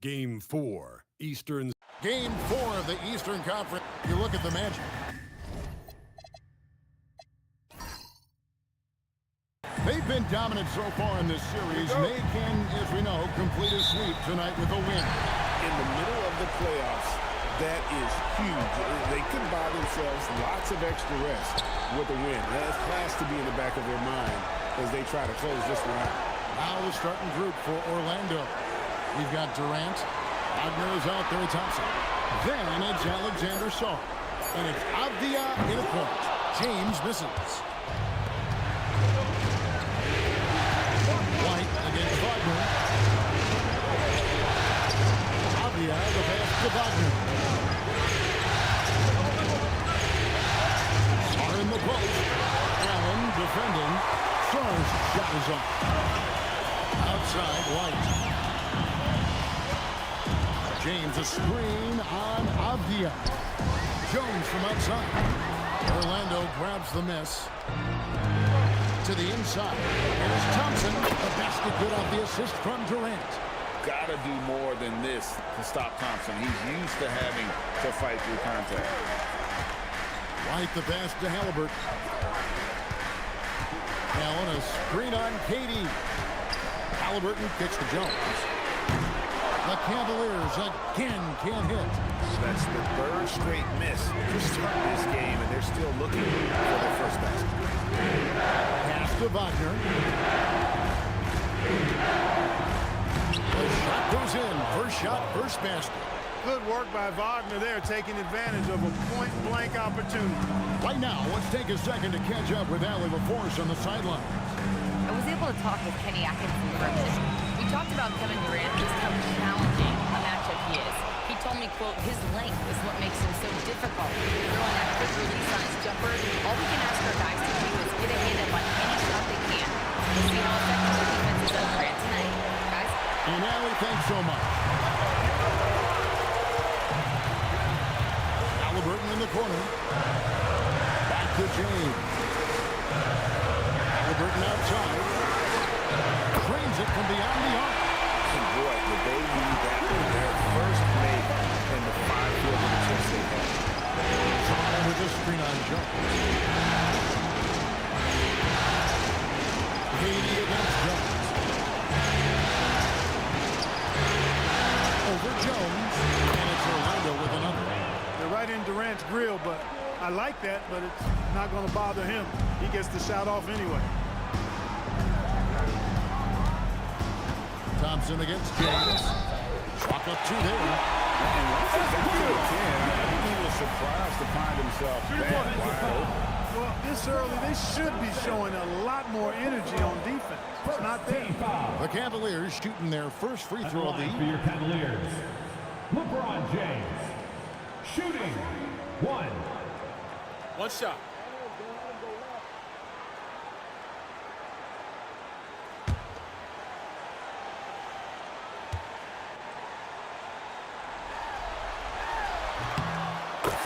Game 4, Eastern. Game 4 of the Eastern Conference. You look at the Magic. They've been dominant so far in this series. They can, as we know, complete a sweep tonight with a win. In the middle of the playoffs, that is huge. They could buy themselves lots of extra rest with a win. That has to be in the back of their mind as they try to close this one out. Now the starting group for Orlando. We've got Durant. Wagner is out there. Thompson. Then it's Alexander Saul. And it's Avdia in a point. James misses. White against Wagner. Avdia the pass to Wagner. Are in the post. Allen defending. Star's shot is off. Outside White. James a screen on Avdia. Jones from outside. Orlando grabs the miss. To the inside. And it's Thompson. The basket good off the assist from Durant. Gotta do more than this to stop Thompson. He's used to having to fight through contact. White the pass to Halliburton. Allen a screen on Katie. Halliburton kicks to Jones. The Cavaliers again can't hit. That's the third straight miss to start this game, and they're still looking for their first basket. Pass to Wagner. The shot goes in. First shot, first basket. Good work by Wagner there, taking advantage of a point-blank opportunity. Right now, let's take a second to catch up with Allie LaForce on the sideline. I was able to talk with Kenny Atkinson for a minute. We talked about Kevin Durant, just how challenging a matchup he is. He told me, quote, his length is what makes him so difficult. Throwing that quick release on his jumper, all we can ask our guys to do is get a hand up on any shot they can. We'll see how effective the defense is on Durant tonight. Guys? And Allie, thanks so much. Halliburton in the corner. Back to James. Halliburton outside. Trains it from beyond the arc. And boy, did they need that with their first make in the 5-field attempts they had. Saul with a screen on Jones. Katie against Jones. Over Jones. And it's Orlando with another. They're right in Durant's grill, but I like that, but it's not going to bother him. He gets the shot off anyway. Thompson against James. Chalk up two there. And once he got to 10, I think he was surprised to find himself that wide open. Well, this early, they should be showing a lot more energy on defense. It's not there. The Cavaliers shooting their first free throw of the for your Cavaliers. LeBron James. Shooting. One shot.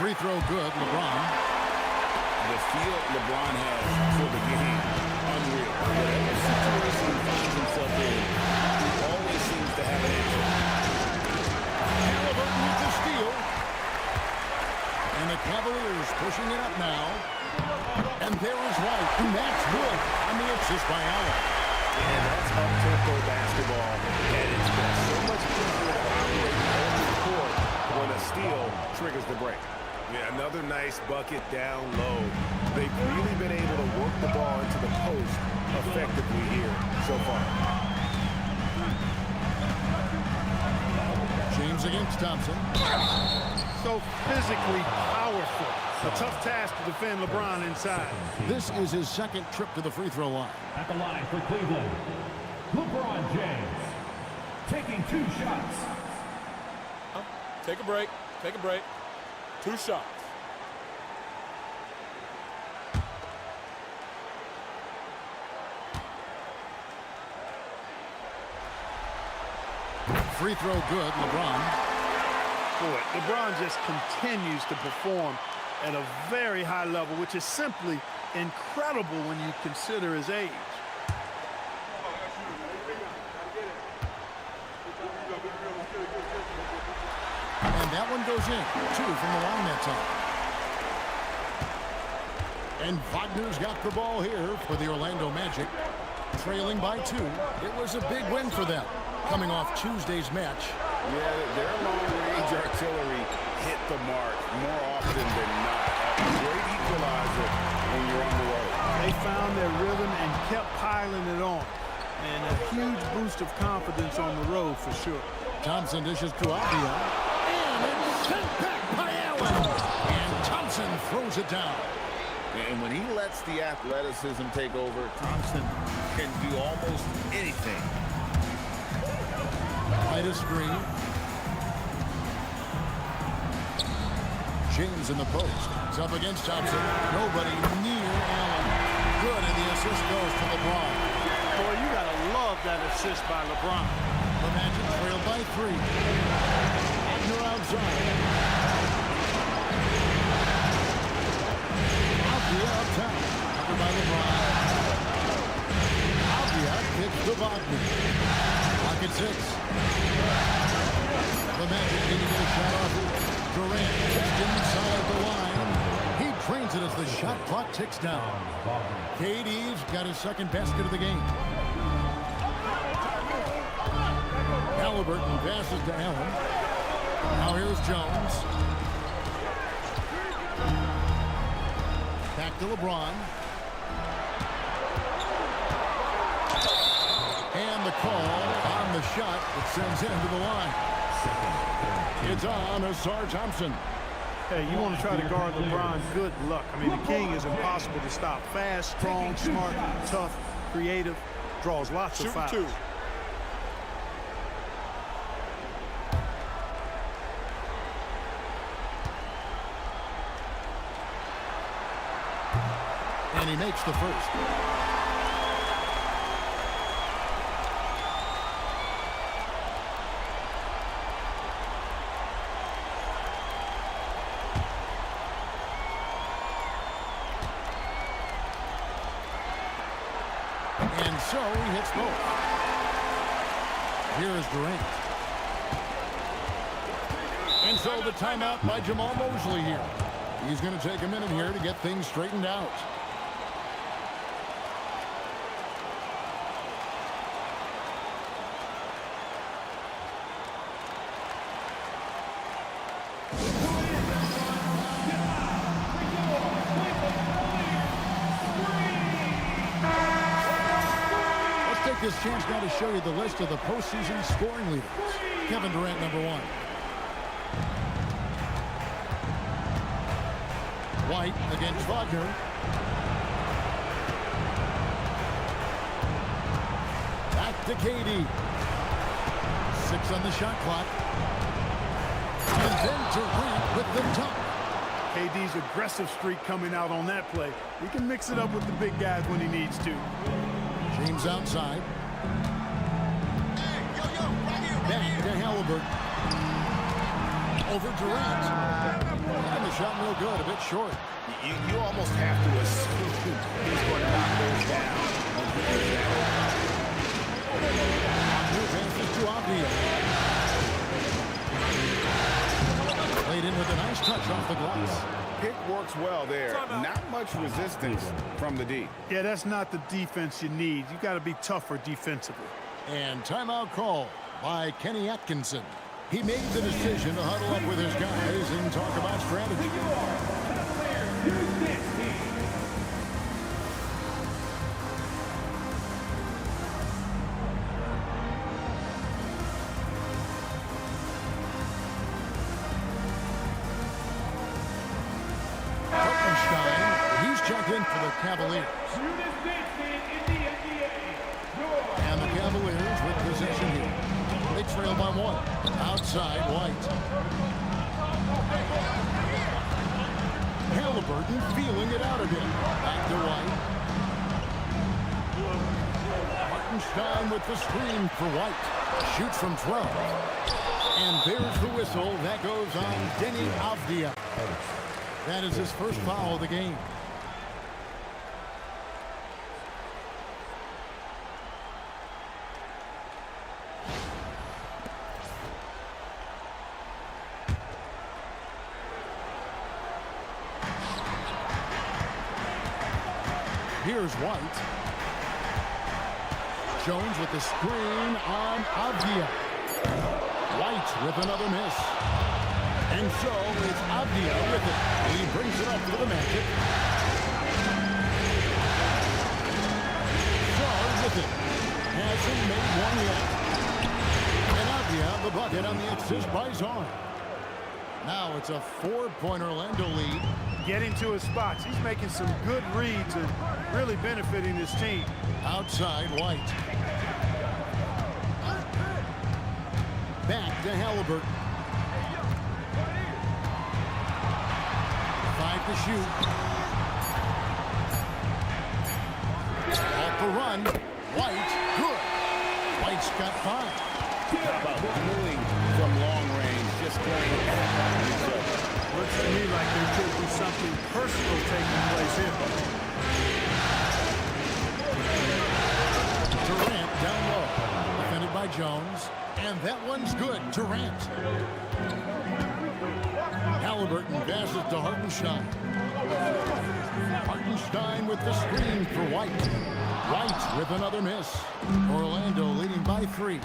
free throw good, LeBron. The feel LeBron has for the game, unreal. Whatever situation he finds himself in, he always seems to have an answer. Halliburton with the steal. And the Cavaliers pushing it up now. And there is White, and that's good on the assist by Allen. And that's up-tempo basketball at its best. So much easier to operate on the court when a steal triggers the break. Yeah, another nice bucket down low. They've really been able to work the ball into the post effectively here so far. James against Thompson. So physically powerful. A tough task to defend LeBron inside. This is his second trip to the free throw line. At the line for Cleveland, LeBron James taking 2 shots. Take a break. Take a break. 2 shots. Free throw good, LeBron. Boy, LeBron just continues to perform at a very high level, which is simply incredible when you consider his age. one goes in. 2 from the line that time. And Wagner's got the ball here for the Orlando Magic. Trailing by 2. It was a big win for them, coming off Tuesday's match. Yeah, their long-range artillery hit the mark more often than not. A great equalizer when you're on the road. They found their rhythm and kept piling it on. And a huge boost of confidence on the road for sure. Thompson dishes to Avdia. And it's sent back by Allen. And Thompson throws it down. And when he lets the athleticism take over, Thompson can do almost anything. Right a screen. James in the post. It's up against Thompson. Nobody near Allen. Good, and the assist goes to LeBron. Boy, you got to love that assist by LeBron. The Magic trail by 3. Wagner outside. Avdia up top. Covered by LeBron. Avdia kicks to Wagner. Clock at 6. The Magic need to get a shot off here. Durant just inside the line. He drains it as the shot clock ticks down. KD's got his second basket of the game. Halliburton passes to Allen. Now here's Jones. Back to LeBron. And the call on the shot that sends him to the line. It's on Asar Thompson. Hey, you want to try to guard LeBron, good luck. I mean, the king is impossible to stop. Fast, strong, smart, tough, creative, draws lots of fouls. Shoot 2. And he makes the first. And so he hits both. Here is Durant. And so the timeout by Jamal Mosley here. He's going to take a minute here to get things straightened out. This chance now to show you the list of the postseason scoring leaders. Kevin Durant, number 1. White against Wagner. Back to KD. 6 on the shot clock. And then Durant with the dunk. KD's aggressive streak coming out on that play. He can mix it up with the big guys when he needs to. James outside. Back to Halliburton. Over Durant. And the shot no good, a bit short. You almost have to assume he's going to knock those down. New passes to Avdia. Played in with a nice touch off the glass. Pick works well there. Not much resistance from the D. Yeah, that's not the defense you need. You got to be tougher defensively. And timeout call by Kenny Atkinson. He made the decision to huddle up with his guys and talk about strategy. He's checked in for the Cavaliers. And the Cavaliers with possession here. They trail by 1. Outside, White. Halliburton feeling it out a bit. Back to White. Hartenstein with the screen for White. Shoots from 12. And there's the whistle. That goes on Denny Avdia. That is his first foul of the game. Here's White. Jones with the screen on Avdia. White with another miss. And so it's Avdia with it. He brings it up for the Magic. Sarr with it. Hasn't made one yet. And Avdia the bucket on the assist by Sarr. Now it's a 4-point Orlando lead. Getting to his spots. He's making some good reads and really benefiting his team. Outside White. Back to Halliburton. 5 to shoot. Off the run. White, good. White's got 5. How about moving from long range, just going at each other? Looks to me like there could be something personal taking place here. Durant down low. Defended by Jones. And that one's good. Durant. Halliburton passes to Hartenstein. Hartenstein with the screen for White. White with another miss. Orlando leading by 3.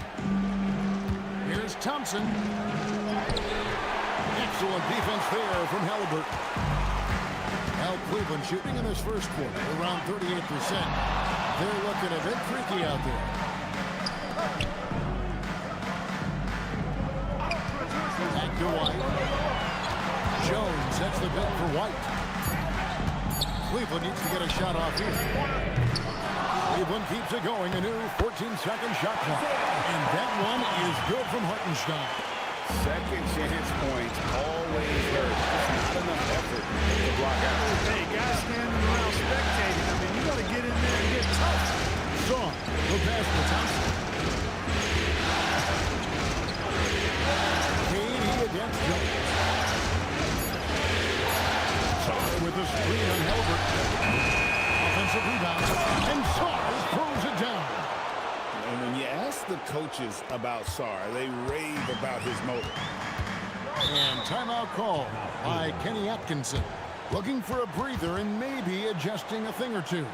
Here's Thompson. Excellent defense there from Halliburton. Now Cleveland shooting in this first quarter around 38%. They're looking a bit freaky out there. Back to White. Jones sets the bid for White. Cleveland needs to get a shot off here. Cleveland keeps it going. A new 14-second shot clock. And that one is good from Hartenstein. Second chance points always hurt. Just not enough effort to block out. Hey, guys standing around spectating. I mean, you got to get in there and get tough. Strong. The pass to Thompson. Katie against Jones. Sarr with the screen on Halliburton. Offensive rebound. And Sarr throws it down. And when you ask the coaches about Sarr, they rave about his motor. And timeout call by Kenny Atkinson. Looking for a breather and maybe adjusting a thing or two.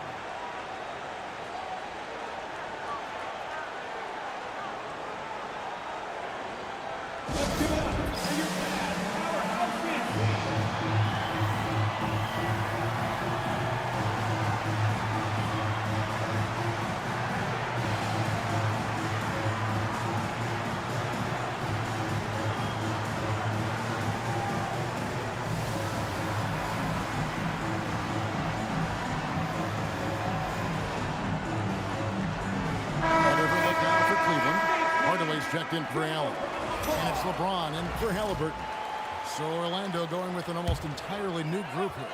Checked in for Allen. And it's LeBron in for Halliburton. So Orlando going with an almost entirely new group here.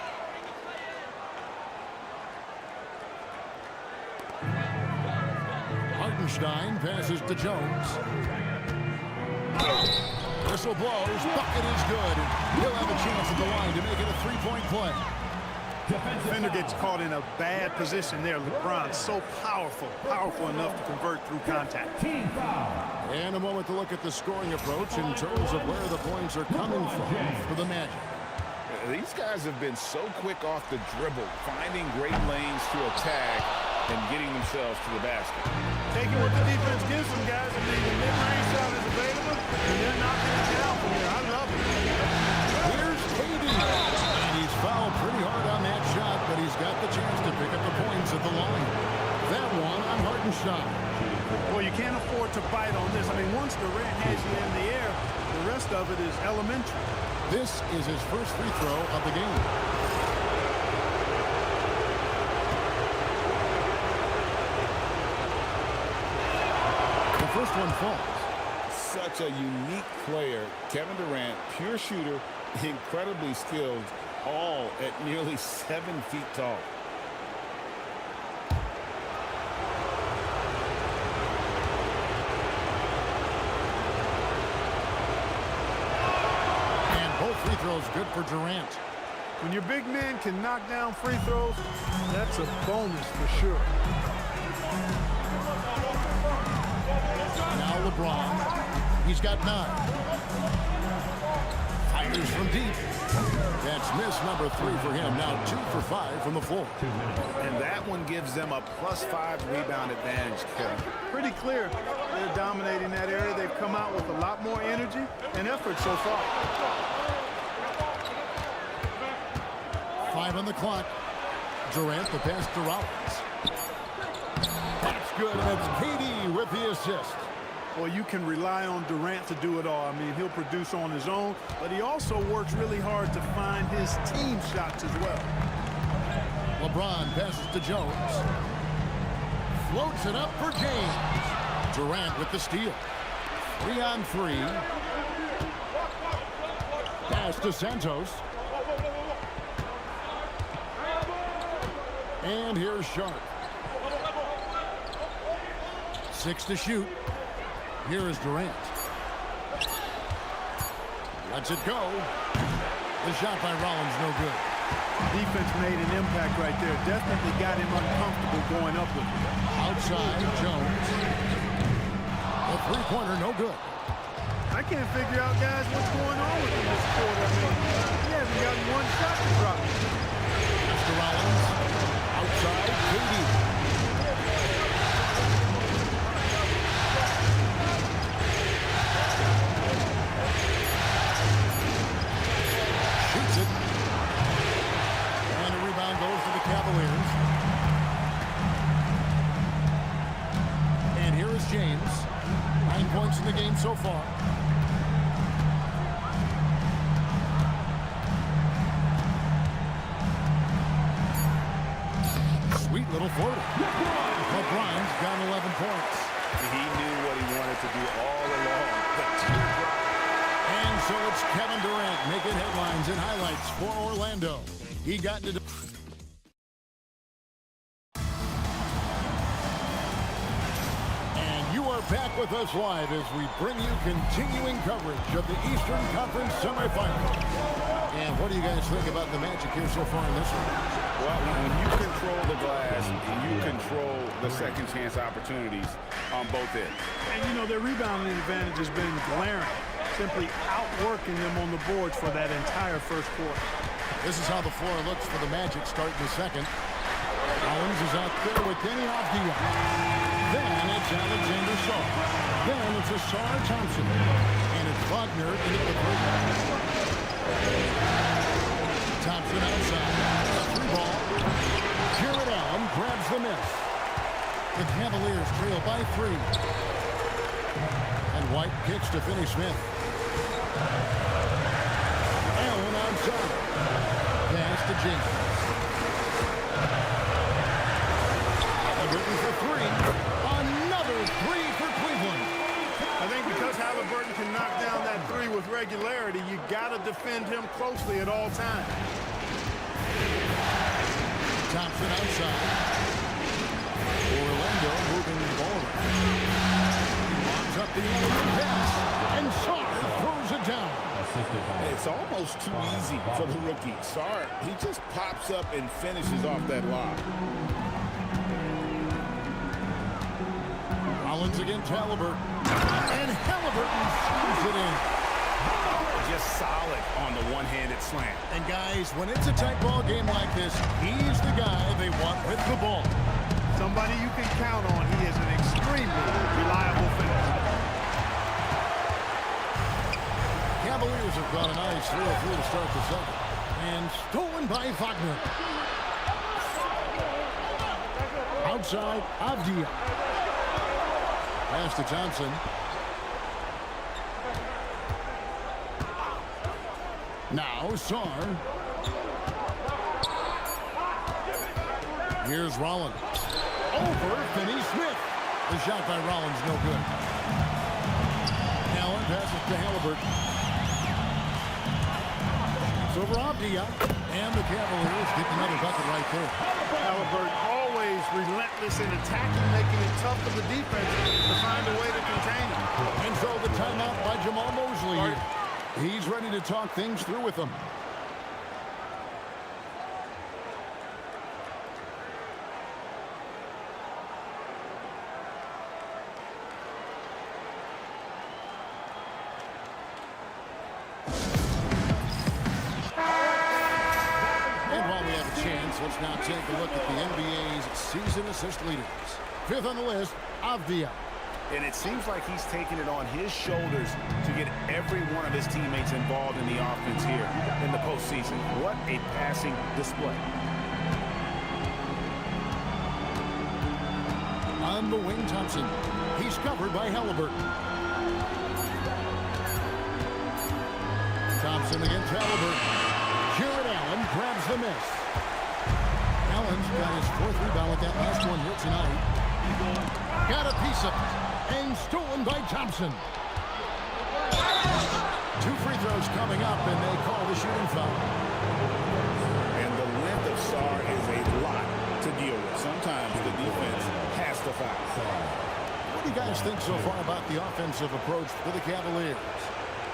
Hartenstein passes to Jones. Whistle blows. Bucket is good. He'll have a chance at the line to make it a 3-point play. Defender gets caught in a bad position there. LeBron so powerful enough to convert through contact. And a moment to look at the scoring approach in terms of where the points are coming from for the Magic. These guys have been so quick off the dribble, finding great lanes to attack and getting themselves to the basket. Taking what the defense gives them, guys. I mean, the mid-range shot is available, and they're knocking it down from there. I love it. Here's KD. And he's fouled pretty hard on that shot, but he's got the chance to pick up the points at the line. That one on Hartenstein. Well, you can't afford to bite on this. I mean, once Durant has you in the air, the rest of it is elementary. This is his first free throw of the game. The first one falls. Such a unique player. Kevin Durant, pure shooter, incredibly skilled, all at nearly 7 feet tall. Free throws good for Durant. When your big man can knock down free throws, that's a bonus for sure. Now LeBron. He's got 9. Fires is from deep. That's miss number 3 for him. Now 2 for 5 from the floor. And that one gives them a +5 rebound advantage, Kevin. Pretty clear. They're dominating that area. They've come out with a lot more energy and effort so far. 5 on the clock. Durant, the pass to Rollins. That's good, and it's KD with the assist. Well, you can rely on Durant to do it all. I mean, he'll produce on his own, but he also works really hard to find his team shots as well. LeBron passes to Jones. Floats it up for James. Durant with the steal. 3 on 3. Pass to Santos. And here's Sharp. 6 to shoot. Here is Durant. Lets it go. The shot by Rollins, no good. Defense made an impact right there. Definitely got him uncomfortable going up with it. Outside, Jones. The three-pointer, no good. I can't figure out, guys, what's going on with him this quarter. I mean, he hasn't gotten one shot to drop. Pass to Rollins. Outside, KD. Shoots it. And a rebound goes to the Cavaliers. And here is James. 9 points in the game so far. Sweet little floater. LeBron's got 11 points. He knew what he wanted to do all along. The teardrop. And so it's Kevin Durant making headlines and highlights for Orlando. He got into... And you are back with us live as we bring you continuing coverage of the Eastern Conference semifinals. And what do you guys think about the Magic here so far in this one? Well, when you control the glass, you control the second chance opportunities on both ends. And, you know, their rebounding advantage has been glaring, simply outworking them on the boards for that entire first quarter. This is how the floor looks for the Magic starting the second. Rollins is out there with Denny Avdia. Then it's Alexander Shaw. Then it's Asar Thompson. And it's Wagner in it with Rick. Thompson outside. A free ball. Jared Allen grabs the miss. The Cavaliers trail by 3. And White kicks to Finney Smith. Allen outside. Pass to James. Halliburton for 3. Another 3 for Cleveland. I think because Halliburton can knock down that 3 with regularity, you got to defend him closely at all times. Thompson outside. Orlando moving the ball. Locks up the pass. And Sarr throws it down. It's almost too easy for the rookie. Sarr, he just pops up and finishes off that lob. Rollins against Halliburton. And Halliburton screws it in. Just solid on the one-handed slam. And guys, when it's a tight ball game like this, he's the guy they want with the ball. Somebody you can count on. He is an extremely reliable finisher. Cavaliers have got a nice 3-3 to start the second. And stolen by Wagner. Outside, Avdia. Pass to Thompson. Now, Sarr. Here's Rollins. Over Finney Smith. The shot by Rollins, no good. Allen passes to Halliburton. It's over Avdia. And the Cavaliers get another bucket right there. Halliburton always relentless in attacking, making it tough for the defense to find a way to contain him. And so the timeout by Jamal Mosley here. He's ready to talk things through with them. chance. Let's now take a look at the NBA's season assist leaders. Fifth on the list, Avdia. And it seems like he's taking it on his shoulders to get every one of his teammates involved in the offense here in the postseason. What a passing display. On the wing, Thompson. He's covered by Halliburton. Thompson against Halliburton. Jared Allen grabs the miss. Allen's got his fourth rebound with that last one here tonight. Got a piece of it. And stolen by Thompson. 2 free throws coming up, and they call the shooting foul. And the length of Sarr is a lot to deal with. Sometimes the defense has to foul. What do you guys think so far about the offensive approach for the Cavaliers?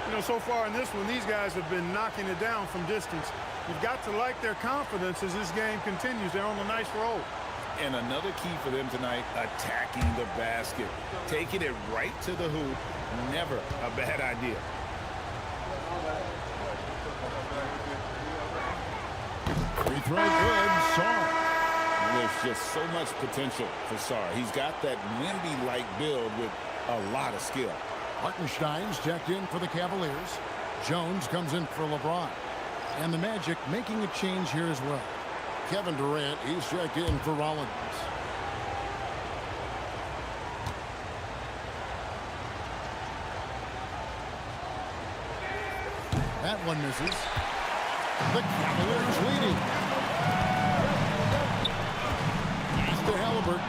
You know, so far in this one, these guys have been knocking it down from distance. You've got to like their confidence as this game continues. They're on a nice roll. And another key for them tonight, attacking the basket. Taking it right to the hoop, never a bad idea. Free throw good, Sarr. There's just so much potential for Sarr. He's got that Wemby-like build with a lot of skill. Hartenstein's checked in for the Cavaliers. Jones comes in for LeBron. And the Magic making a change here as well. Kevin Durant, he's checked in for Rollins. That one misses. The Cavaliers leading. He's to Halliburton.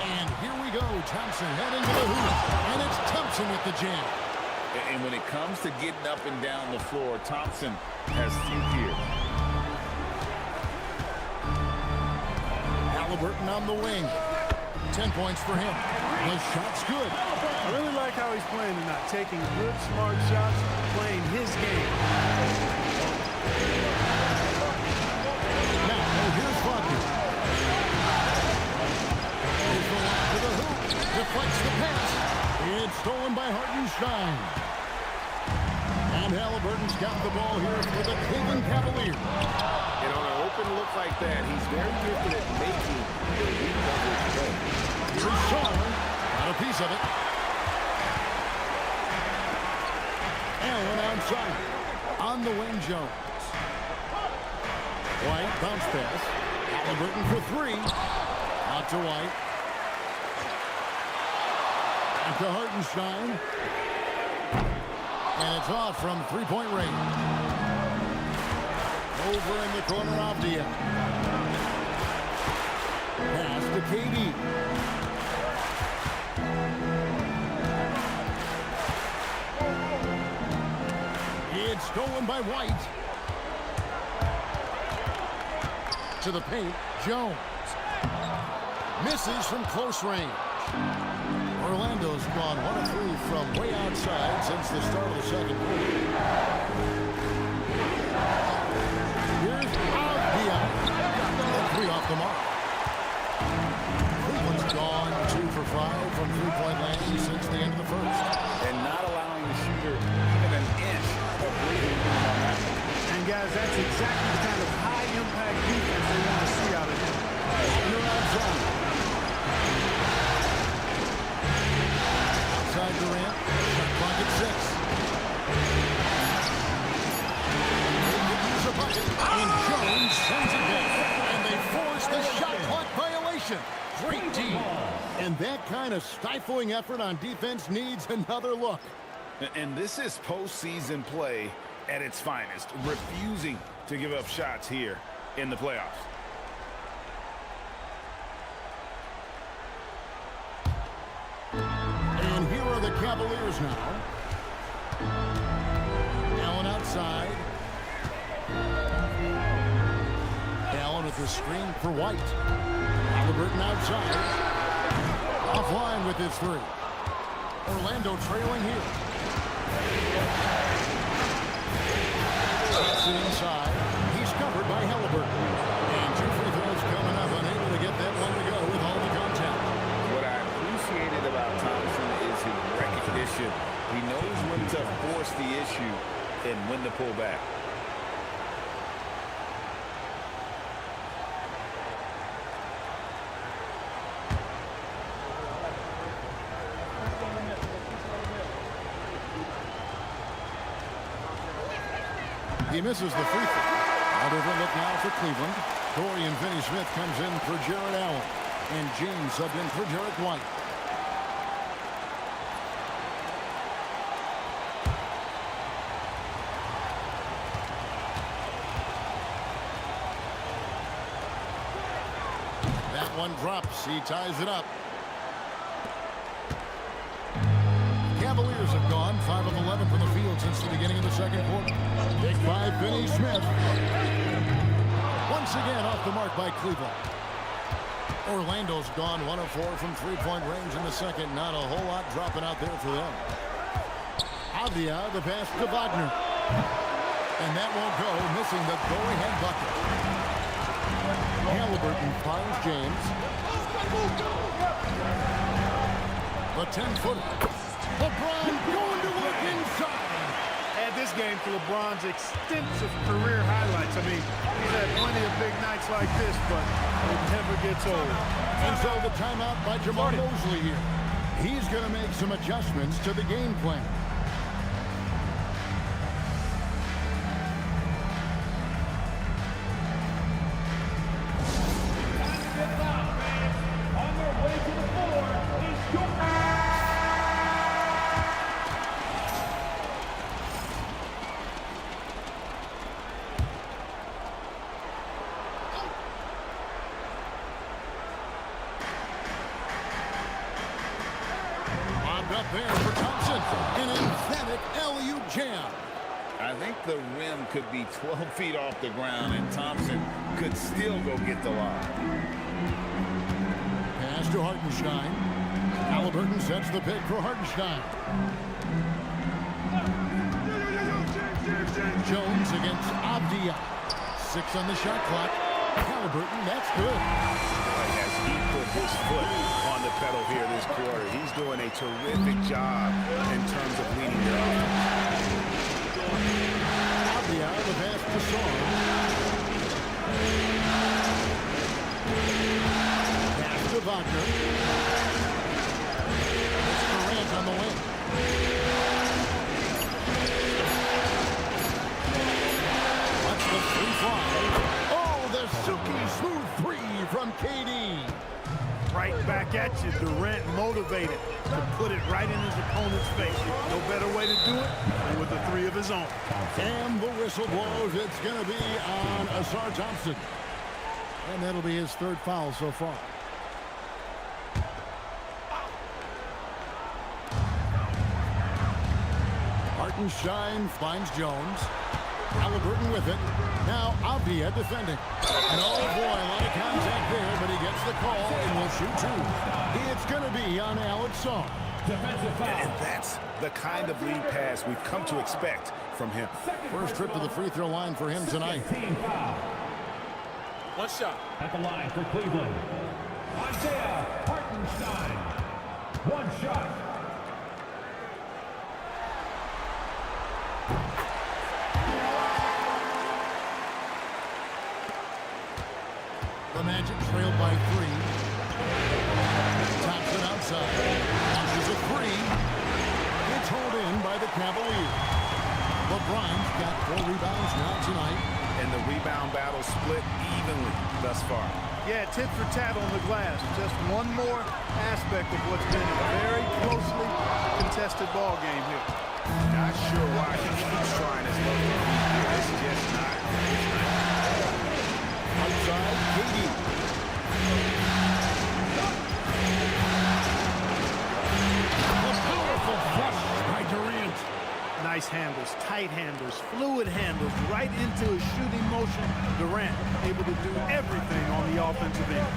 And here we go. Thompson heading to the hoop. And it's Thompson with the jam. And when it comes to getting up and down the floor, Thompson has few fears. Halliburton on the wing. 10 points for him. The shot's good. I really like how he's playing tonight, taking good, smart shots, playing his game. Now, here's Faulkner. Here's the one to the hoop. Deflects the pass. It's stolen by Hartenstein. And Halliburton's got the ball here for the Cleveland Cavaliers. And on an open look like that, he's very gifted at making the recovery play. Here's Sarr. Got a piece of it. Allen outside. On the wing, Jones. White, bounce pass. Halliburton for 3. Out to White. Back to Hartenstein. And it's off from 3-point range. Over in the corner of the end. Pass to KD. It's stolen by White. To the paint, Jones. Misses from close range. Orlando's gone 1 of 3 from way outside since the start of the second quarter. Here's Avdia. 3 off the mark. Cleveland's gone 2 for 5 from 3-point land since the end of the first. And not allowing the shooter even an inch of breathing room on that one. And guys, that's exactly the kind of high-impact defense they want to see out of him. You're outside. Outside Durant. Shot clock at 6. They could use a bucket. And Jones sends it back. And they force the shot clock violation. Great D. And that kind of stifling effort on defense needs another look. And this is postseason play at its finest, refusing to give up shots here in the playoffs. And here are the Cavaliers now. Allen outside. Allen with the screen for White. Halliburton outside. Offline with his 3. Orlando trailing here. Gets it inside. He's covered by Halliburton. And 2 free throws coming up. Unable to get that one to go with all the contact. What I appreciated about Thompson is his recognition. He knows when to force the issue and when to pull back. He misses the free throw. A different look now for Cleveland. Dorian Finney-Smith comes in for Jared Allen. And James subbed in for Jarrett White. That one drops. He ties it up. Cavaliers have gone 5 of 11 from the field since the beginning of the second quarter. Picked by Finney-Smith. Once again off the mark by Cleveland. Orlando's gone 1 of 4 from three-point range in the second. Not a whole lot dropping out there for them. Avdia, the pass to Wagner. And that won't go, missing the go-ahead bucket. Halliburton finds James. The 10-footer. LeBron going to work inside. Add this game to LeBron's extensive career highlights. I mean, he's had plenty of big nights like this, but it never gets old. And so the timeout by Jamal Mosley here. He's going to make some adjustments to the game plan. On their way to the floor is Jordan. Up there for Thompson. An emphatic LU jam. I think the rim could be 12 feet off the ground, and Thompson could still go get the lob. Pass to Hartenstein. Halliburton sets the pick for Hartenstein. Jones against Avdia. 6 on the shot clock. Halliburton, that's good. As he put his foot on the pedal here this quarter, he's doing a terrific job in terms of leading their offense. Avdia, the pass to Song. Pass to Wagner. It's Durant on the wing. Watch the free fly. Oh, the silky smooth 3 from KD. Right back at you, Durant motivated to put it right in his opponent's face. No better way to do it than with a 3 of his own. And the whistle blows. It's going to be on Asar Thompson. And that'll be his 3rd foul so far. Hartenstein finds Jones. Halliburton with it. Now Avdia defending. And oh boy, a lot of contact there, but he gets the call and will shoot 2. It's going to be on Alex Song. Defensive foul. And that's the kind of lead pass we've come to expect from him. First trip to the free throw line for him tonight. Team foul. One shot. At the line for Cleveland, Isaiah Hartenstein. 1 shot. The Magic trailed by 3. Thompson outside. Launches a 3. It's hauled in by the Cavaliers. LeBron's got 4 rebounds now tonight. And the rebound battle split evenly thus far. Yeah, tit for tat on the glass. Just one more aspect of what's been a very closely contested ball game here. Not sure why he keeps trying his luck. It's just not. Outside, KD. A powerful flush by Durant. Nice handles, tight handles, fluid handles, right into his shooting motion. Durant able to do everything on the offensive end.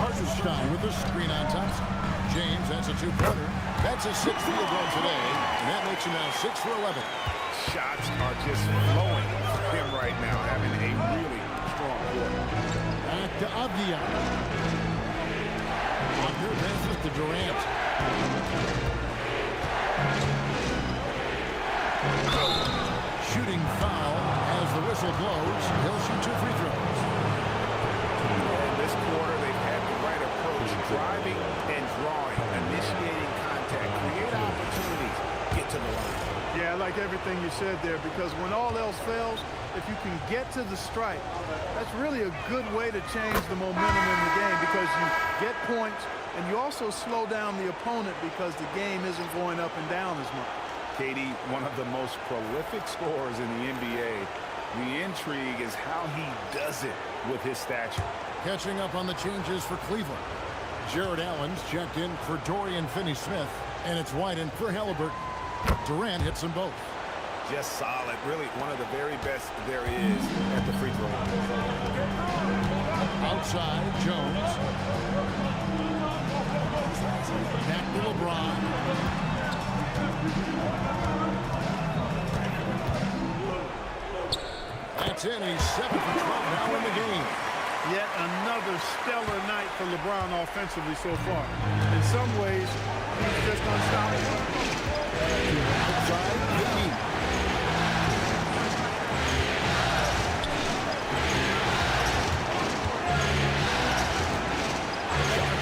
Hartenstein with the screen on Thompson. James, that's a 2-pointer. That's a 6th field goal today, and that makes him now 6 for 11. Shots are just flowing for him right now, having a really strong quarter. Back to Avdia. Wagner passes to Durant. Shooting foul as the whistle blows. He'll shoot 2 free throws. In this quarter, they've had the right approach, driving and drawing, initiating contact, create opportunities, get to the line. Yeah, I like like everything you said there, because when all else fails, if you can get to the stripe, that's really a good way to change the momentum in the game, because you get points and you also slow down the opponent because the game isn't going up and down as much. Katie, one of the most prolific scorers in the NBA. The intrigue is how he does it with his stature. Catching up on the changes for Cleveland. Jared Allen's checked in for Dorian Finney-Smith, and it's Whiten for Halliburton. Durant hits them both. Just solid. Really one of the very best there is at the free throw line. Outside, Jones. Back to LeBron. That's in. He's 7 for 12 now in the game. Yet another stellar night for LeBron offensively so far. In some ways, he's just unstoppable. Outside, Hickey.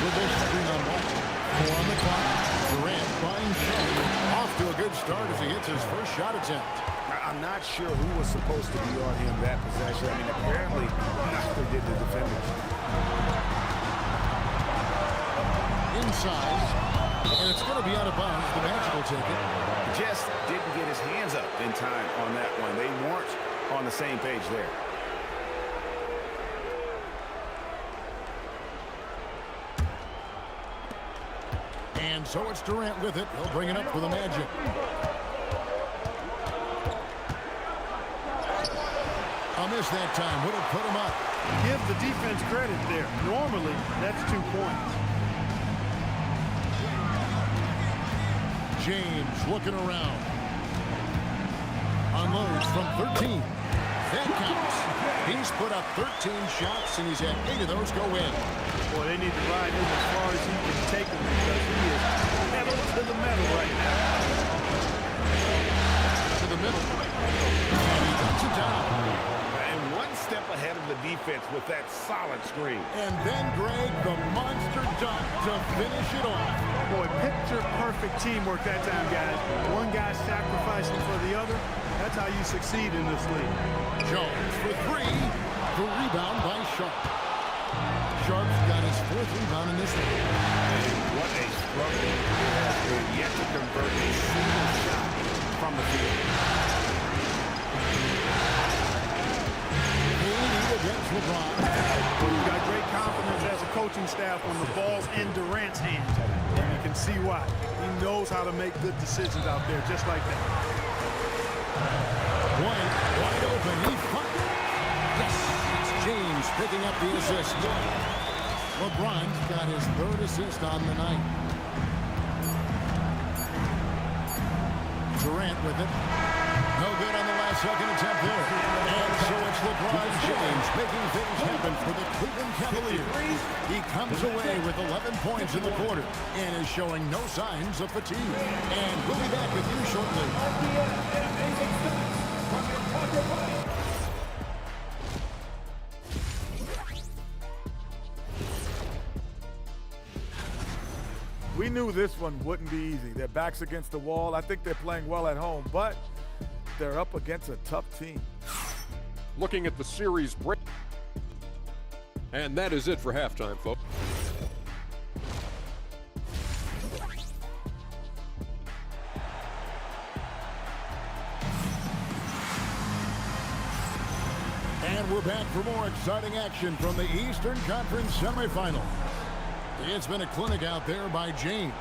With this screen on one. 4 on the clock. Durant finds Shaw. Off to a good start as he hits his first shot attempt. I'm not sure who was supposed to be on him that possession. I mean, apparently, neither did the defenders. Inside, and it's going to be out of bounds. The Magic will take it. Just didn't get his hands up in time on that one. They weren't on the same page there. And so it's Durant with it. He'll bring it up for the Magic. A miss that time. Would have put him up. Give the defense credit there. Normally, that's 2 points. James looking around. Unloads from 13. That counts. He's put up 13 shots, and he's had 8 of those go in. Boy, they need to ride him as far as he can take him, because he is pedal to the metal right now. To the middle. And he cuts it down. And one step ahead of the defense with that solid screen. And then Greg, the monster dunk to finish it off. Boy, picture-perfect teamwork that time, guys. One guy sacrificing for the other. That's how you succeed in this league. Jones for 3. The rebound by Sharp. Sharp's got his 4th rebound in this one. And what a struggle he has been yet to convert a single shot from the field. Against LeBron. Well, you've got great confidence as a coaching staff when the ball's in Durant's hands. And you can see why. He knows how to make good decisions out there, just like that. White, wide open. He fired. Yes, it's James picking up the assist. LeBron's got his 3rd assist on the night. Durant with it. No good on the last second attempt there. And so it's LeBron James making things happen for the Cleveland Cavaliers. He comes away with 11 points in the quarter and is showing no signs of fatigue. And we'll be back with you shortly. We knew this one wouldn't be easy. Their backs against the wall. I think they're playing well at home, but they're up against a tough team. Looking at the series break. And that is it for halftime, folks. And we're back for more exciting action from the Eastern Conference semifinal. It's been a clinic out there by James.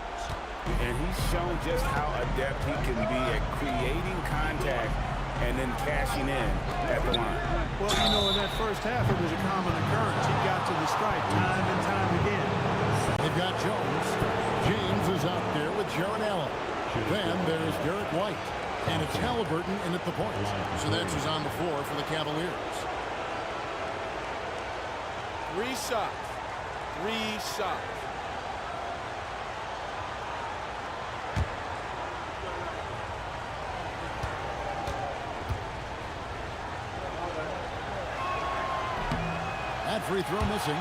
And he's shown just how adept he can be at creating contact and then cashing in at the line. Well, you know, in that first half, it was a common occurrence. He got to the stripe time and time again. They've got Jones. James is out there with Jared Allen. Then there's Derek White. And it's Halliburton in at the point. So that's who's on the floor for the Cavaliers. 3 shots. 3 shots. That free throw missing.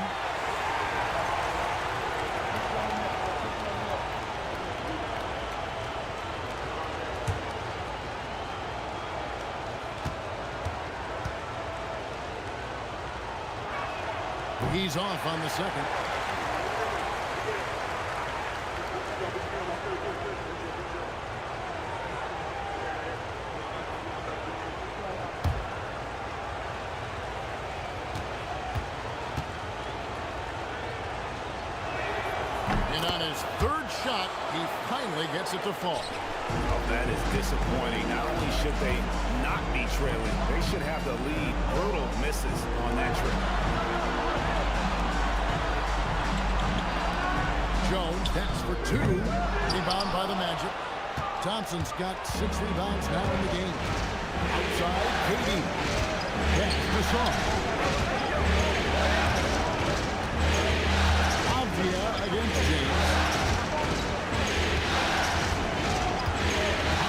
He's off on the second. And on his third shot, he finally gets it to fall. Oh, that is disappointing. Not only should they not be trailing, they should have the lead. Brutal misses on that trip. Jones, that's for 2. Rebound by the Magic. Thompson's got 6 rebounds now in the game. Outside, KD. Pass to Shaw. Avdia against James.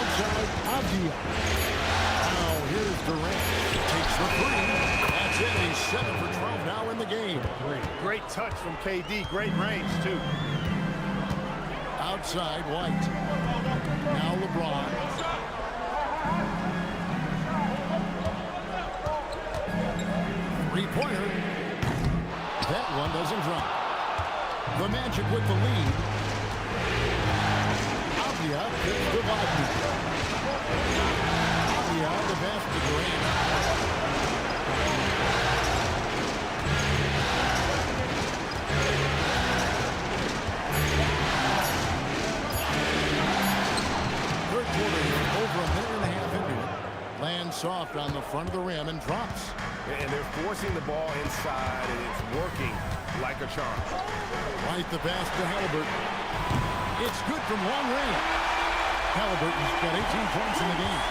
Outside, Avdia. Now here's Durant. Takes the 3. That's it. He's 7 for 12 now in the game. Great touch from KD. Great range, too. Outside, White. Now LeBron. Three-pointer. That one doesn't drop. The Magic with the lead. Avdia gets the Wagner. Avdia, the pass to Durant. Third quarter here, over a minute and a half into it. Lands soft on the front of the rim and drops. And they're forcing the ball inside, and it's working like a charm. Right, the pass to Halliburton. It's good from long range. Halliburton's got 18 points in the game.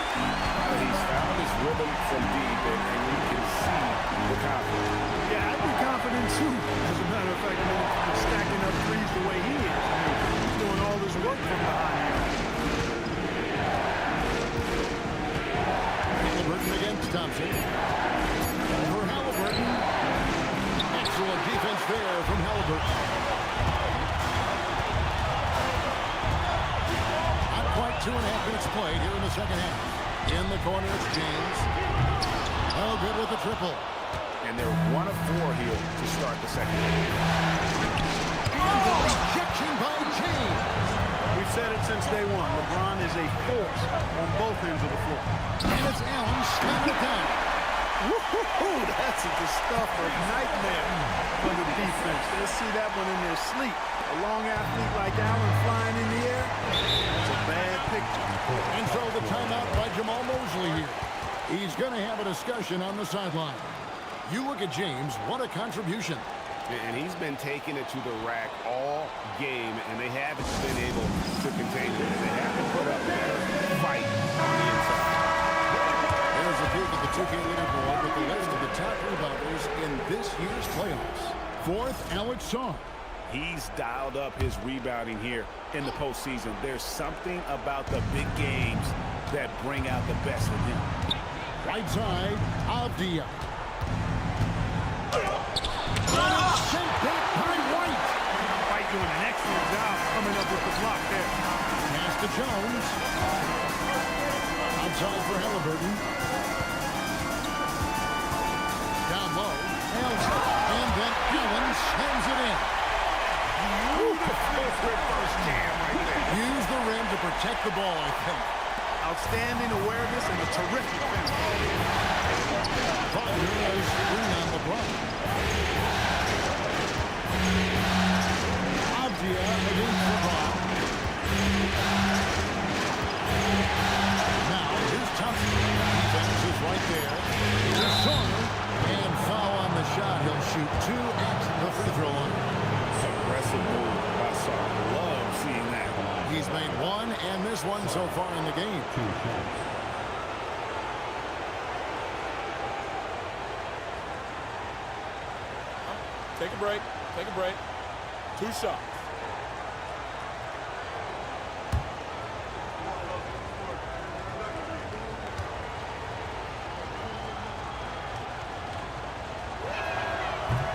He's found his rhythm from deep, and you can see the confidence. Yeah, I'd be confident, too. As a matter of fact, he's stacking up threes the way he is. He's doing all this work from behind here. Halliburton against Thompson. For Halliburton. Excellent defense there from Halliburton. Not quite 2.5 minutes played here in the second half. In the corner, it's James. Oh, good with the triple. And they're 1 of 4 here to start the second half. And the rejection by James. We've said it since day one. LeBron is a force on both ends of the floor. And it's Allen slamming it down. Woo-hoo-hoo! That's the stuff of nightmare for the defense. They'll see that one in their sleep. A long athlete like Allen flying in the air, that's a bad picture. And so the timeout by Jamal Mosley here. He's going to have a discussion on the sideline. You look at James, what a contribution. And he's been taking it to the rack all game, and they haven't been able to contain it. They haven't put up their fight on the inside. There's a peek at the 2K leaderboard with the list of the top rebounders in this year's playoffs. Fourth, Alex Saw. He's dialed up his rebounding here in the postseason. There's something about the big games that bring out the best in him. Right side, Avdia. Sent back by White. White doing an excellent job coming up with the block there. Pass to Jones. Outside for Halliburton. Down low. And then Allen slams it in. Beautiful reverse jam right there. Use the rim to protect the ball, I think. Outstanding awareness and a terrific finish. Wagner has screen on LeBron. Avdia against LeBron. Now, here's Thompson. Defense is right there. Here's Saunders. And foul on the shot. He'll shoot 2 at the free throw line. Aggressive move by Saul. Love seeing that. He's made 1 and missed 1 so far in the game. 2 shots. Take a break. Take a break. 2 shots.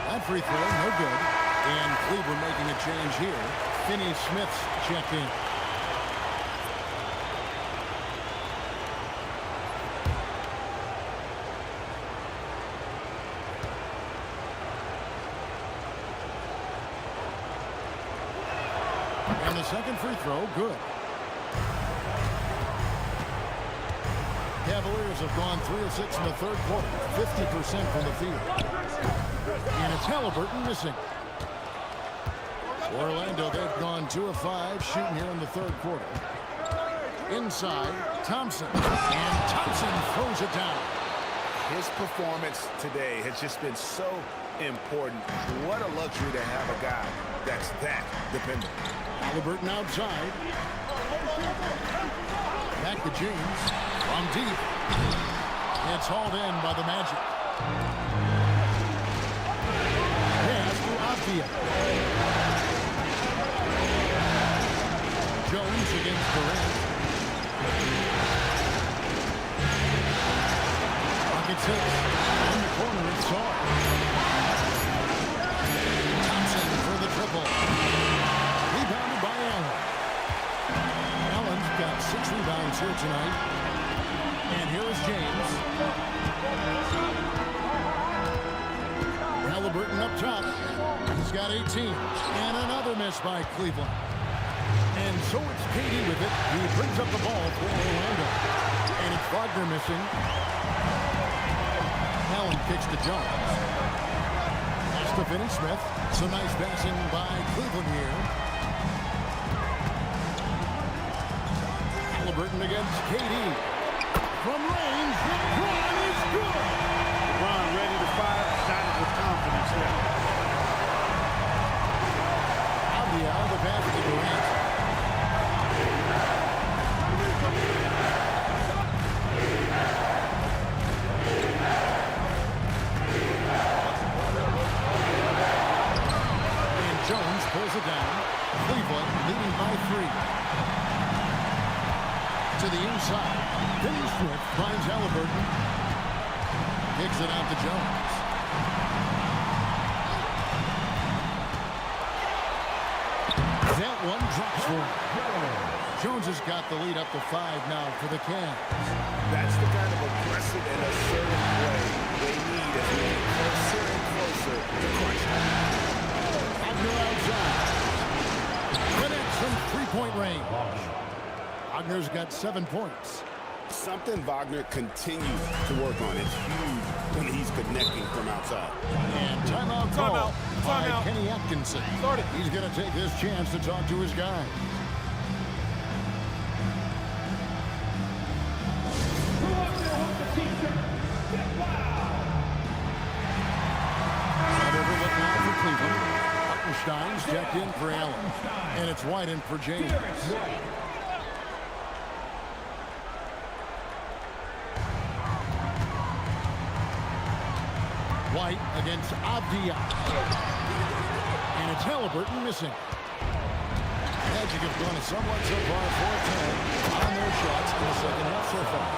That free throw, no good. And Cleveland making a change here. Finney Smith's checked in. And the second free throw, good. Cavaliers have gone 3 of 6 in the third quarter, 50% from the field. And it's Halliburton missing. Orlando, they've gone 2 of 5 shooting here in the third quarter. Inside, Thompson. And Thompson throws it down. His performance today has just been so important. What a luxury to have a guy that's that dependent. Halliburton outside. Back to James. From deep. It's hauled in by the Magic. Pass to Avdia. Jones against Durant. Pocket 6. In the corner, it's Saw. Thompson for the triple. Rebounded by Allen. Allen's got 6 rebounds here tonight. And here is James. Halliburton up top. He's got 18. And another miss by Cleveland. And so it's KD with it. He brings up the ball for Orlando. And it's Wagner missing. Allen kicks to Jones. That's to Finney-Smith. Some nice passing by Cleveland here. Halliburton against KD. From range, LeBron is good. LeBron ready to fire, shot it with confidence there. Avdia, the pass to Durant. And Jones pulls it down. Cleveland leading by 3. To the inside. Finney-Smith finds Halliburton. Kicks it out to Jones. That one drops for him. Jones has got the lead up to 5 now for the Cavs. That's the kind of aggressive and assertive play they need as we get closer and closer to crunch. Wagner outside. Connects from 3-point range. Wagner's got 7 points. Something Wagner continues to work on. It's huge when he's connecting from outside. And timeout call by Kenny Atkinson. He's going to take this chance to talk to his guy. Another look now for Cleveland. Hartenstein's checked in for Allen. And it's wide in for James. White against Avdia. And it's Halliburton missing. Magic have gone somewhat so far 4-10 on their shots in the second half so far.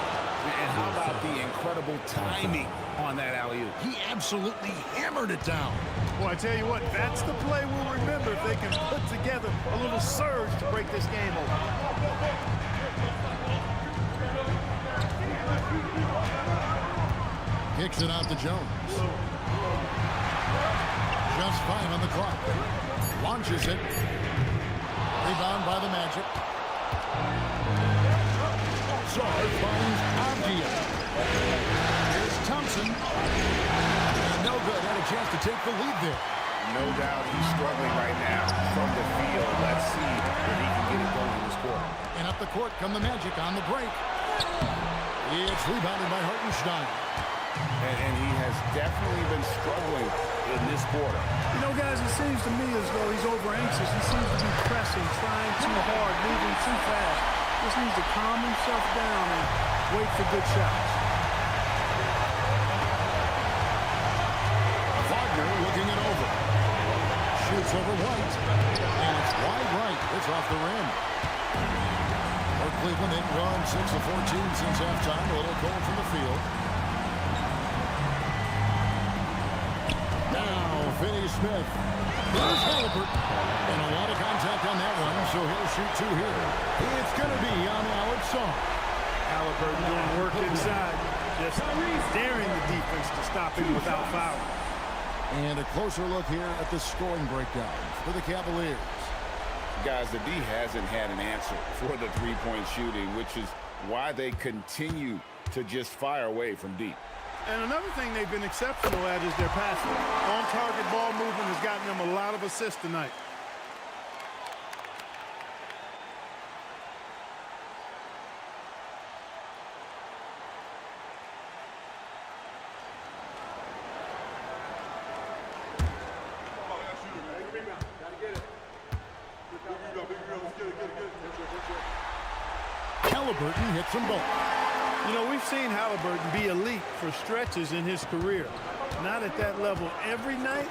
And how about the incredible timing on that alley-oop? He absolutely hammered it down. Well, I tell you what, that's the play we'll remember if they can put together a little surge to break this game open. Kicks it out to Jones. Just 5 on the clock. Launches it. Rebound by the Magic. Sarge finds Avdia. Here's Thompson. And no good. Had a chance to take the lead there. No doubt he's struggling right now from the field. Let's see if he can get it going in this quarter. And up the court come the Magic on the break. It's rebounded by Hartenstein. And he has definitely been struggling in this quarter. You know, guys, it seems to me as though he's over anxious. He seems to be pressing, trying too hard, moving too fast. Just needs to calm himself down and wait for good shots. Wagner looking it over. Shoots over White. And it's wide right. It's off the rim. For Cleveland, they've gone 6 of 14 since halftime. A little cold from the field. Now, Finney-Smith. Here's Halliburton. And a lot of contact on that one, so he'll shoot 2 here. It's going to be on Alex Saw. Halliburton doing work inside, just daring the defense to stop him without fouling. And a closer look here at the scoring breakdown for the Cavaliers. Guys, the D hasn't had an answer for the three-point shooting, which is why they continue to just fire away from deep. And another thing they've been exceptional at is their passing. On-target ball movement has gotten them a lot of assists tonight. Halliburton hits them both. You know, we've seen Halliburton be elite for stretches in his career. Not at that level every night,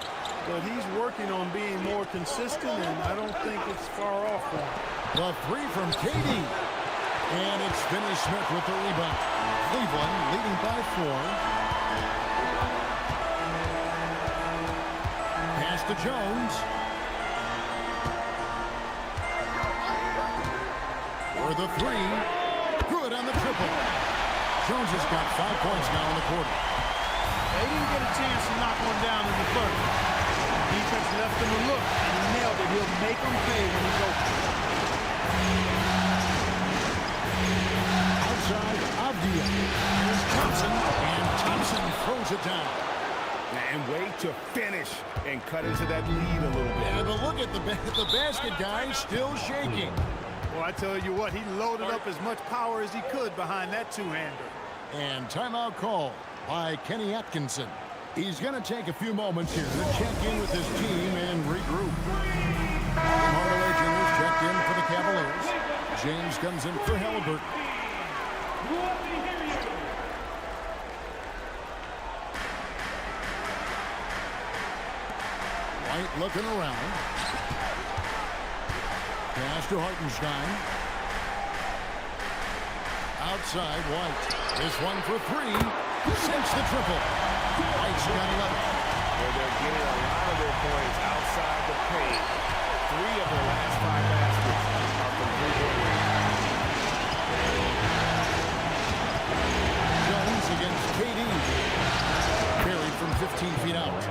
but he's working on being more consistent, and I don't think it's far off for him. The three from KD. And it's Finney-Smith with the rebound. Cleveland leading by 4. Pass to Jones. For the three. Good on the triple. Jones has got 5 points now in the quarter. They didn't get a chance to knock one down in the first. Defense left him a look, and he nailed it. He'll make them pay when he's open. Outside, Avdia. Here's Thompson, and Thompson throws it down. And way to finish and cut into that lead a little bit. Yeah, but look at the basket guy still shaking. Well, I tell you what, he loaded up as much power as he could behind that two-hander. And timeout call by Kenny Atkinson. He's going to take a few moments here to check in with his team and regroup. Hardaway Jr. checked in for the Cavaliers. James comes in for Halliburton. White looking around. Pass to Hartenstein. Outside, White. This one for 3. Sinks the triple. White's got 11. Well, they're getting a lot of their points outside the paint. 3 of their last 5 baskets are from three-point range. Jones against KD. Carried from 15 feet out.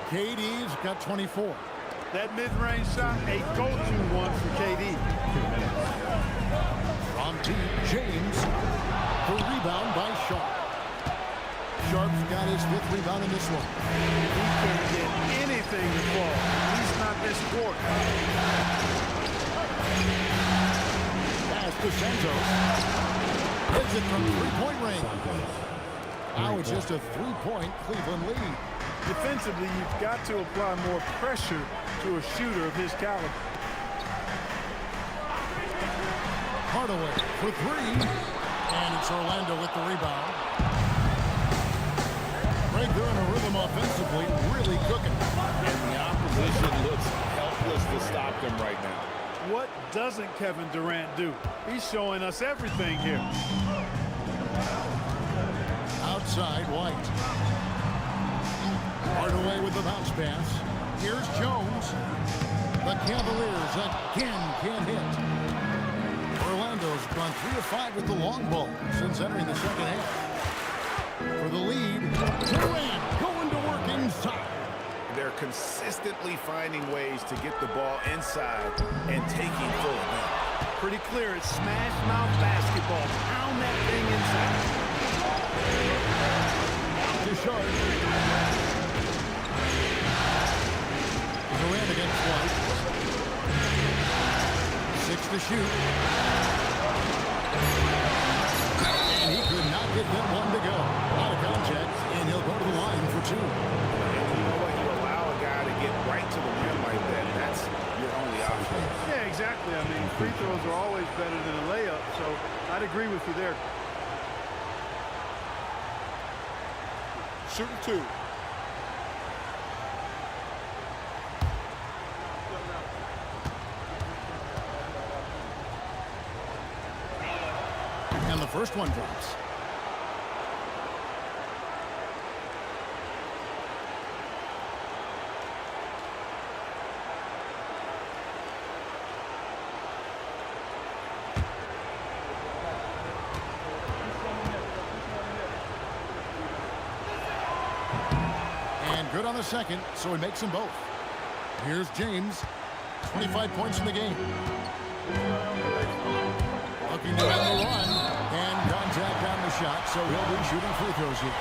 KD's got 24. That mid-range shot, a go-to one for KD. From deep, James. The rebound by Sharp. Sharp's got his 5th rebound in this one. He can't get anything to fall. He's not this quarter. Pass to Santos. Hits it from 3-point range. Now it's just a 3-point Cleveland lead. Defensively, you've got to apply more pressure to a shooter of his caliber. Hardaway for 3. And it's Orlando with the rebound. Right there in a rhythm offensively, really cooking. And the opposition looks helpless to stop them right now. What doesn't Kevin Durant do? He's showing us everything here. Outside, White. Hardaway with the bounce pass. Here's Jones. The Cavaliers again can't hit. Orlando's gone 3 of 5 with the long ball since entering the second half. For the lead, Durant going to work inside. They're consistently finding ways to get the ball inside and taking full advantage. Pretty clear it's smash mouth basketball. Pound that thing inside. To Sharp. Durant against White. 6 to shoot. And he could not get that one to go. Out of contact, and he'll go to the line for 2. And you know what? You allow a guy to get right to the rim like that. That's your only option. Yeah, exactly. I mean, free throws are always better than a layup, so I'd agree with you there. Shooting 2. And the first one drops. And good on the second, so he makes them both. Here's James. 25 points in the game. Looking to end the run, and contact on the shot, so he'll be shooting free throws here.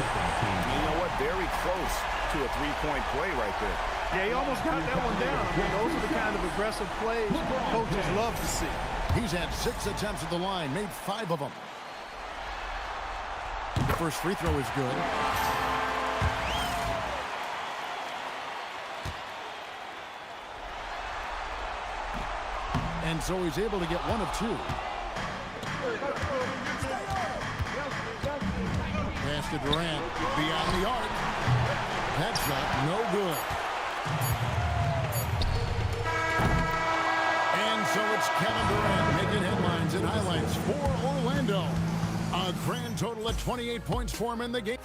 You know what? Very close to a three-point play right there. Yeah, he almost got that one down. I mean, those are the kind of aggressive plays coaches love to see. He's had 6 attempts at the line, made 5 of them. The first free throw is good. And so he's able to get 1 of 2. Pass to Durant, beyond the arc. That shot, no good. And so it's Kevin Durant making headlines and highlights for Orlando. A grand total of 28 points for him in the game.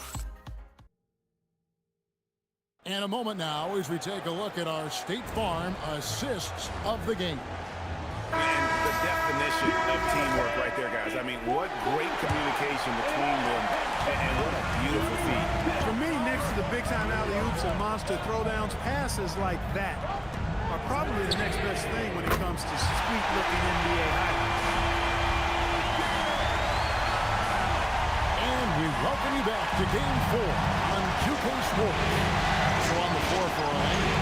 And a moment now as we take a look at our State Farm assists of the game. And the definition of teamwork right there, guys. I mean, what great communication between them, and what a beautiful feat. For me, next to the big-time alley-oops and monster throwdowns, passes like that are probably the next best thing when it comes to sweet-looking NBA highlights. And we welcome you back to Game 4 on 2K Sports. So on the floor for Orlando,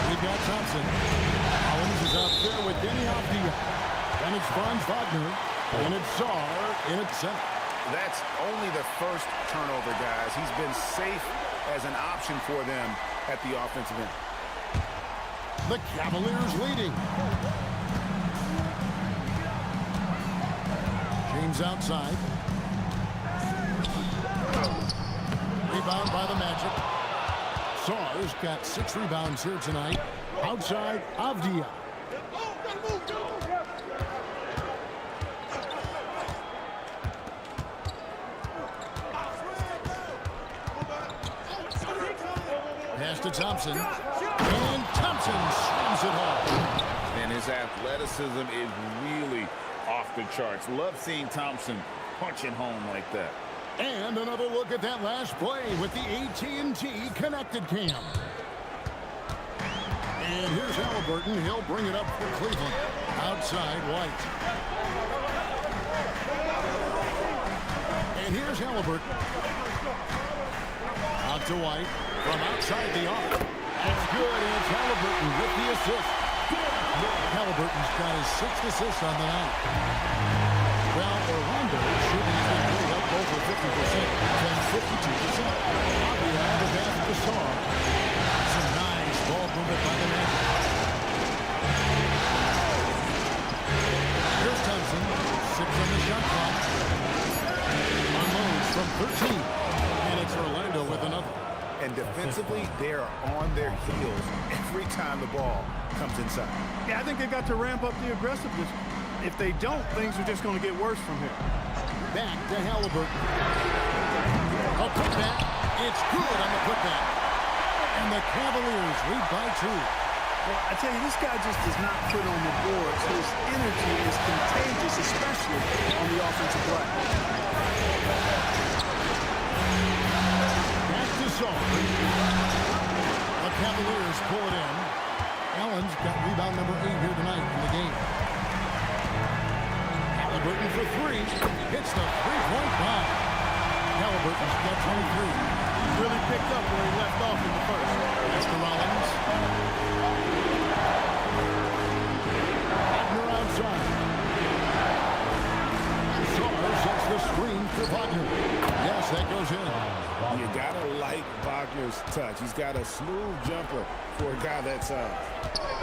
we've got Thompson. Collins is out there with Denny Avdia. Then it's Franz Wagner. And it's Czar in its center. That's only the first turnover, guys. He's been safe as an option for them at the offensive end. The Cavaliers leading. James outside. Rebound by the Magic. Czar's got 6 rebounds here tonight. Outside, Avdia. Pass to Thompson. And Thompson swings it home. And his athleticism is really off the charts. Love seeing Thompson punching home like that. And another look at that last play with the AT&T connected cam. And here's Halliburton. He'll bring it up for Cleveland. Outside, White. And here's Halliburton. Out to White from outside the arc. That's good, and it's Halliburton with the assist. Halliburton's got his 6th assist on the night. Well, Orlando shooting has been really up over 50%, then 52%. Avdia, the pass to Czar. Some nice ball movement by the Magic. Here's Thompson, 6 on the shot clock. Unloads from 13, and it's Orlando with another. And defensively, they're on their heels every time the ball comes inside. Yeah, I think they got to ramp up the aggressiveness. If they don't, things are just going to get worse from here. Back to Halliburton. A putback. It's good on the putback. And the Cavaliers lead by 2. Well, I tell you, this guy just does not put on the boards. His energy is contagious, especially on the offensive glass. Back to Czar. The Cavaliers pull it in. Allen's got rebound number 8 here tonight in the game. Halliburton for 3. Hits the three-point bomb. Halliburton's got 23. He really picked up where he left off in the first. That's to Rollins. Wagner outside. Czar sets the screen for Wagner. Yes, that goes in. You gotta like Wagner's touch. He's got a smooth jumper for a guy that size.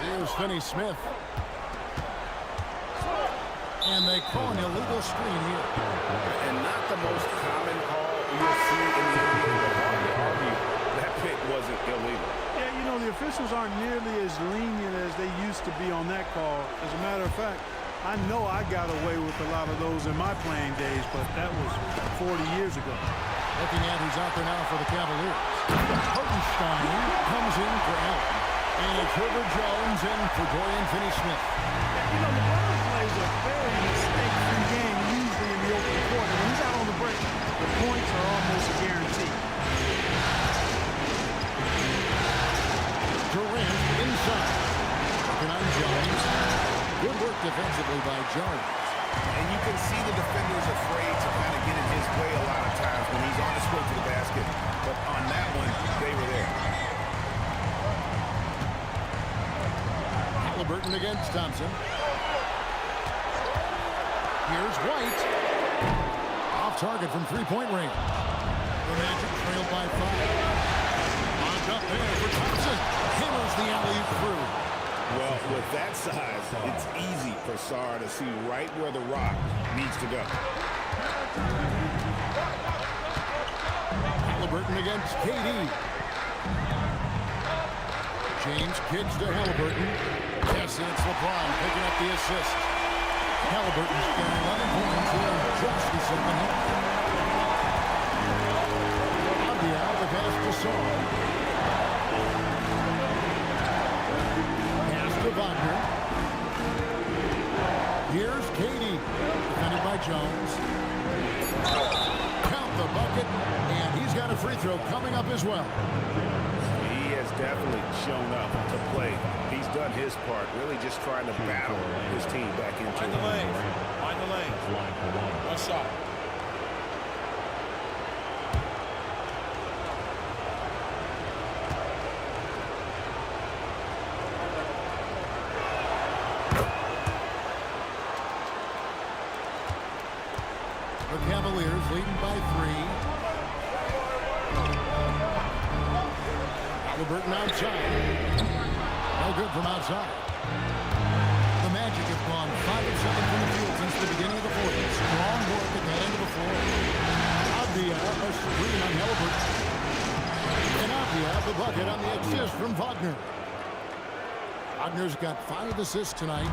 Here's Finney-Smith. And they call an illegal screen here. And not the most common call you'll see in the NBA, but hard to argue that pick wasn't illegal. Yeah, you know, the officials aren't nearly as lenient as they used to be on that call. As a matter of fact, I know I got away with a lot of those in my playing days, but that was 40 years ago. Looking at who's out there now for the Cavaliers. Hartenstein comes in for Allen. And it's Herbert Jones in for Dorian Finney-Smith. You know, LeBron plays a very mistake-free game usually in the open court. And when he's out on the break, the points are almost a guarantee. Durant inside. on Jones. Good work defensively by Jones. And you can see the defender's afraid to kind of get in his way a lot of times when he's on his way to the basket. But on that one, they were there. Halliburton against Thompson. Here's White. Off target from three-point range. The Magic trailed by 5. Locked up there for Thompson. Hammers the alley-oop through. Well, with that size, it's easy for Sarr to see right where the rock needs to go. Halliburton against KD. James kicks to Halliburton. Yes, and it's LeBron picking up the assist. Halliburton's got 11 points here in just the second half. Abdiel, the pass to Sarr. Pass to Wagner. Here's KD, defended by Jones. Count the bucket, and he's got a free throw coming up as well. He has definitely shown up to play. He's done his part, really just trying to battle his team back into Find the lane. Find the lane. One shot. The Cavaliers leading by 3. Halliburton outside. No good from outside. The Magic have gone 5 of 7 from the field since the beginning of the fourth. Strong work at the end of the floor. Abdiel, a screen on Halliburton. And Abdiel, the bucket on the assist from Wagner. Wagner's got 5 assists tonight.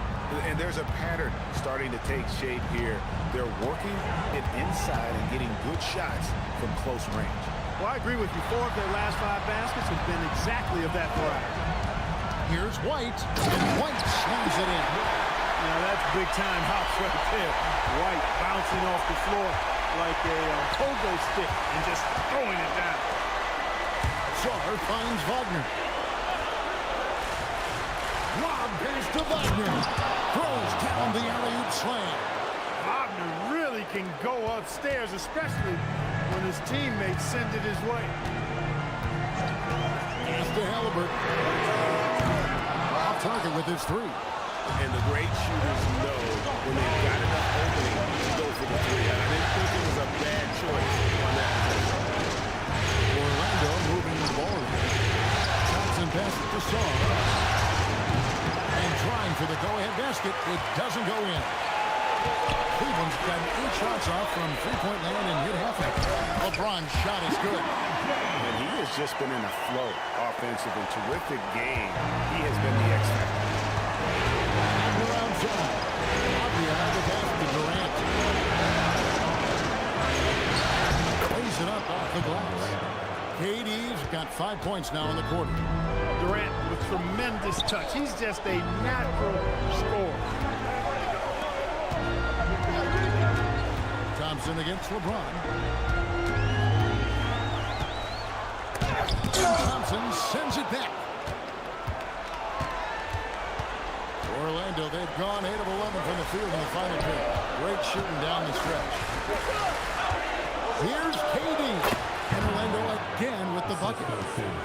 And there's a pattern starting to take shape here. They're working it inside and getting good shots from close range. Well, I agree with you. 4 of their last 5 baskets have been exactly of that variety. Here's White, and White slams it in. Now that's big-time hops right there. White bouncing off the floor like a pogo stick and just throwing it down. Sarr finds Wagner. Lob pass to Wagner. Throws down the alley-oop slam. Wagner really can go upstairs, especially when his teammates send it his way. Pass to Halliburton. Off target with his 3. And the great shooters know when they've got enough opening to go for the 3. I didn't think it was a bad choice on that possession. Orlando moving the ball. Thompson passes to Sarr. And trying for the go-ahead basket. It doesn't go in. Cleveland's got 8 shots off from three-point land and hit half of it. LeBron's shot is good. And he has just been in a flow offensively. Terrific game. He has been the X factor. Around zone. Abdiel, the pass to Durant. Plays it up off the glass. KD's got 5 points now in the quarter. Durant with tremendous touch. He's just a natural scorer. Thompson against LeBron. Thompson sends it back. Orlando, they've gone 8 of 11 from the field in the final period. Great shooting down the stretch. Here's KD. And Orlando again with the bucket.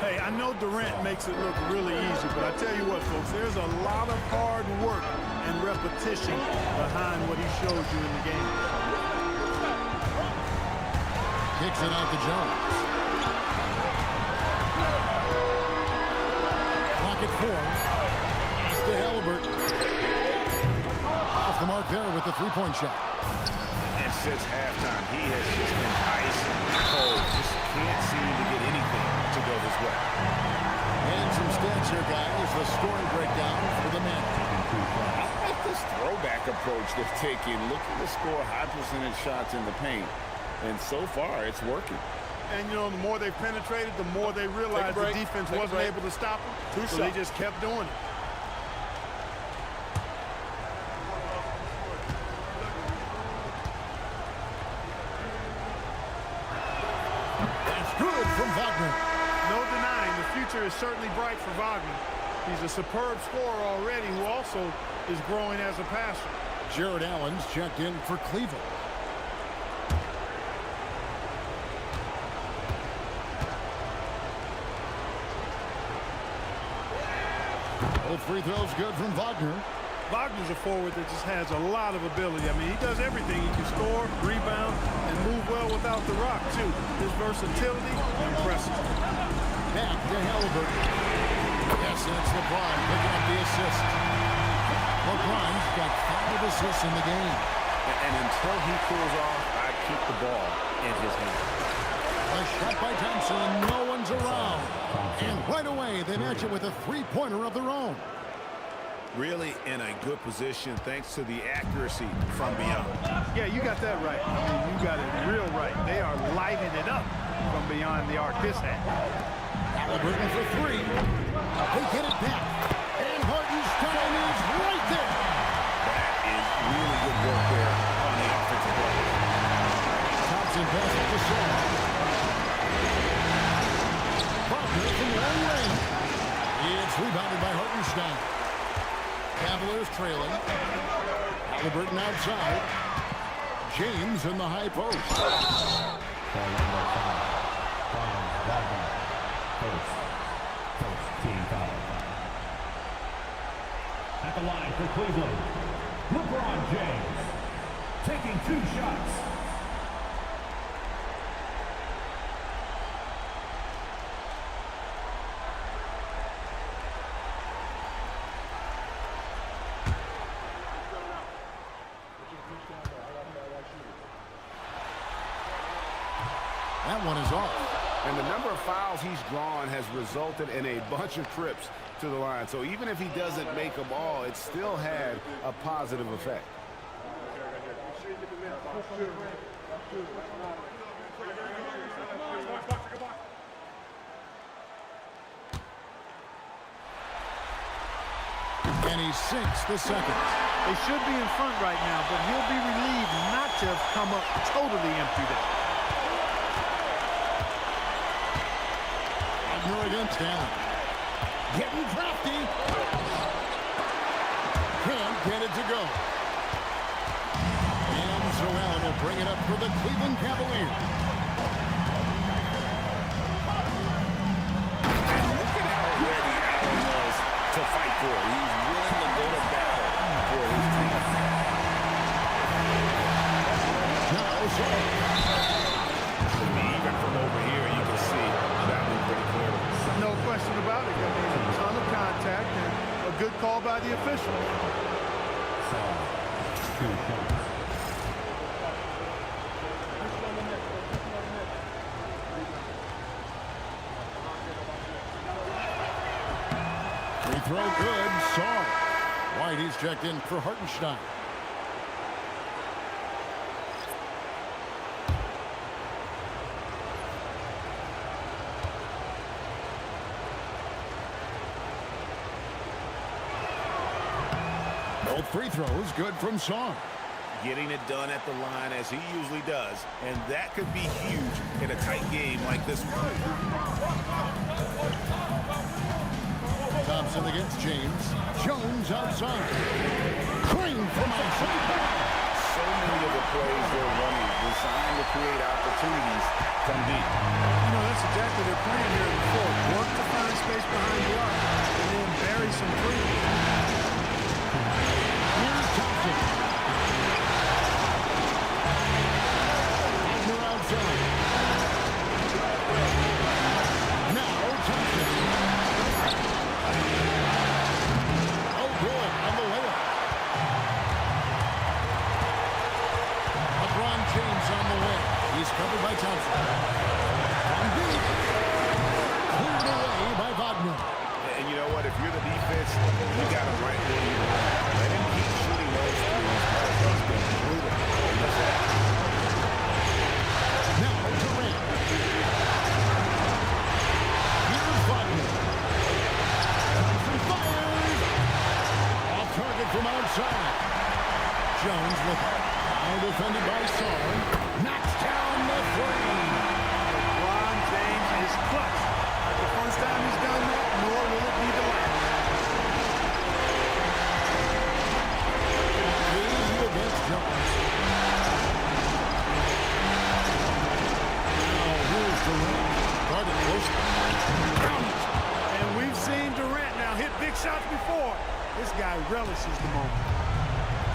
Hey, I know Durant makes it look really easy, but I tell you what, folks, there's a lot of hard work and repetition behind what he shows you in the game. Kicks it out to Jones. Clock at 4. Pass to Halliburton. Off the mark there with the three-point shot. And since halftime, he has just been ice cold. Just can't seem to get anything to go his way. And some stats here, guys. The scoring breakdown for the men. I like this throwback approach they're taking. Looking to score high percentage shots in the paint. And so far, it's working. And, you know, the more they penetrated, the more they realized the defense wasn't able to stop them. So they just kept doing it. That's good from Wagner. No denying, the future is certainly bright for Wagner. He's a superb scorer already who also is growing as a passer. Jared Allen's checked in for Cleveland. Both free throws good from Wagner. Wagner's a forward that just has a lot of ability. I mean, he does everything. He can score, rebound, and move well without the rock, too. His versatility, impressive. Back to Halliburton. Yes, that's LeBron picking up the assist. LeBron's got 5 assists in the game. And until he cools off, I keep the ball in his hand. A shot by Thompson. No one's around. And right away, they match it with a three-pointer of their own. Really in a good position thanks to the accuracy from beyond. Yeah, you got that right. I mean, you got it real right. They are lighting it up from beyond the arc this half. Halliburton for 3. They get it back. And Hartenstein is right there. That is really good work there on the offensive play. Thompson passes to Shaw. Wagner from long range. It's rebounded by Hartenstein. Cavaliers trailing. Halliburton outside. James in the high post. First team foul. At the line for Cleveland, LeBron James taking 2 shots. That one is off. And the number of fouls he's drawn has resulted in a bunch of trips to the line. So even if he doesn't make them all, it still had a positive effect. And he sinks the second. They should be in front right now, but he'll be relieved not to have come up totally empty there. Against Allen. Getting drafty. Can't get it to go. And so Allen will bring it up for the Cleveland Cavaliers. And look at how ready Allen was to fight for it. He's willing to go to battle for his team. Now, so even from over here, you can see that one pretty clearly. No question about it. I mean, a ton of contact and a good call by the official. 2 shots. free throw good. Saw. White, he's checked in for Hartenstein. Both free throws good from Song. Getting it done at the line as he usually does, and that could be huge in a tight game like this one. Thompson against James. Jones outside. Green from outside. So many of the plays they're running designed to create opportunities from deep. You know, that's exactly their plan here in the fourth. Work to find space behind the arc and then bury some threes. Here's Thompson. Wagner outside. Now Thompson. Oh, good. On the layup. LeBron James on the way. He's covered by Thompson. From deep. Cleared away by Wagner. And you know what? If you're the defense, you got him right where you want. Let him keep shooting those threes because he's been brutal in this half. Now Durant. Here's Wagner. Thompson fires. Off target from outside. Jones with it. Now defended by Song. Knocks down the three. LeBron James is clutch. Not the first time he's done that, nor will it be the last. the moment.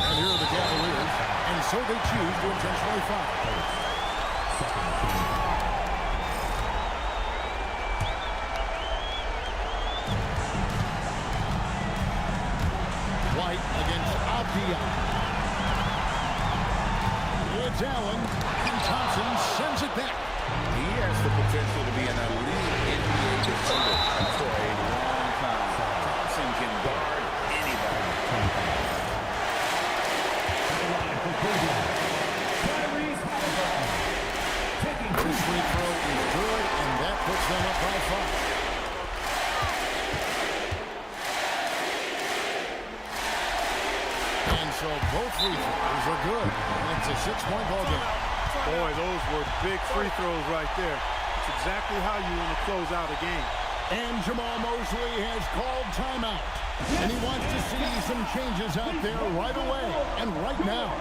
And here are the Cavaliers, and so they choose to intentionally foul. White against Avdia. It's Allen, and Thompson sends it back. He has the potential to be an elite NBA defender for a long time. Thompson can guard anybody. His free throw is good, and that puts them up by 5. And so both free throws are good. It's a 6-point ball game. Boy, those were big free throws right there. It's exactly how you want to close out a game. And Jamal Mosley has called timeout. And he wants to see some changes out there right away and right now.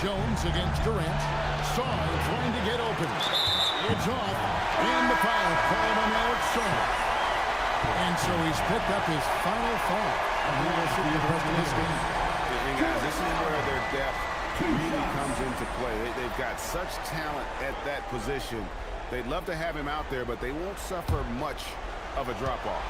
Jones against Durant. Sarr trying to get open. It's off. And the foul called on Alex Sarr. And so he's picked up his final foul. And he will see the rest of this game. And guys, this is where their depth really comes into play. They've got such talent at that position. They'd love to have him out there, but they won't suffer much of a drop-off.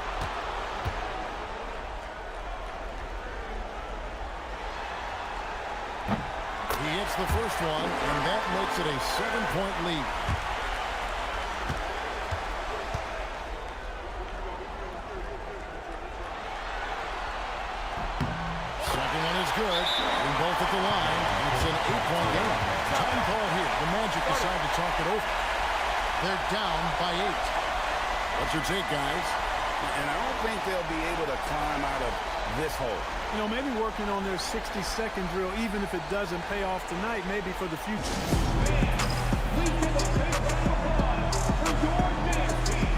He hits the first one, and that makes it a 7-point lead. Second one is good. We both at the line. It's an 8-point game. Time call here. The Magic decide to talk it over. They're down by 8. What's your take, guys? And I don't think they'll be able to climb out of this hole. You know, maybe working on their 60-second drill, even if it doesn't pay off tonight, maybe for the future. Please give a big round of applause for your dance team.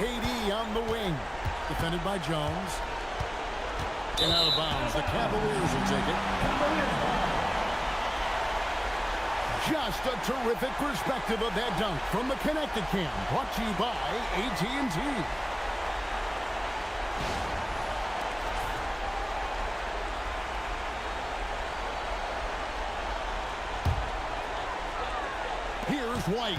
KD on the wing. Defended by Jones. And out of bounds. The Cavaliers will take it. Just a terrific perspective of that dunk from the Connected Cam. Brought to you by AT&T. Here's White.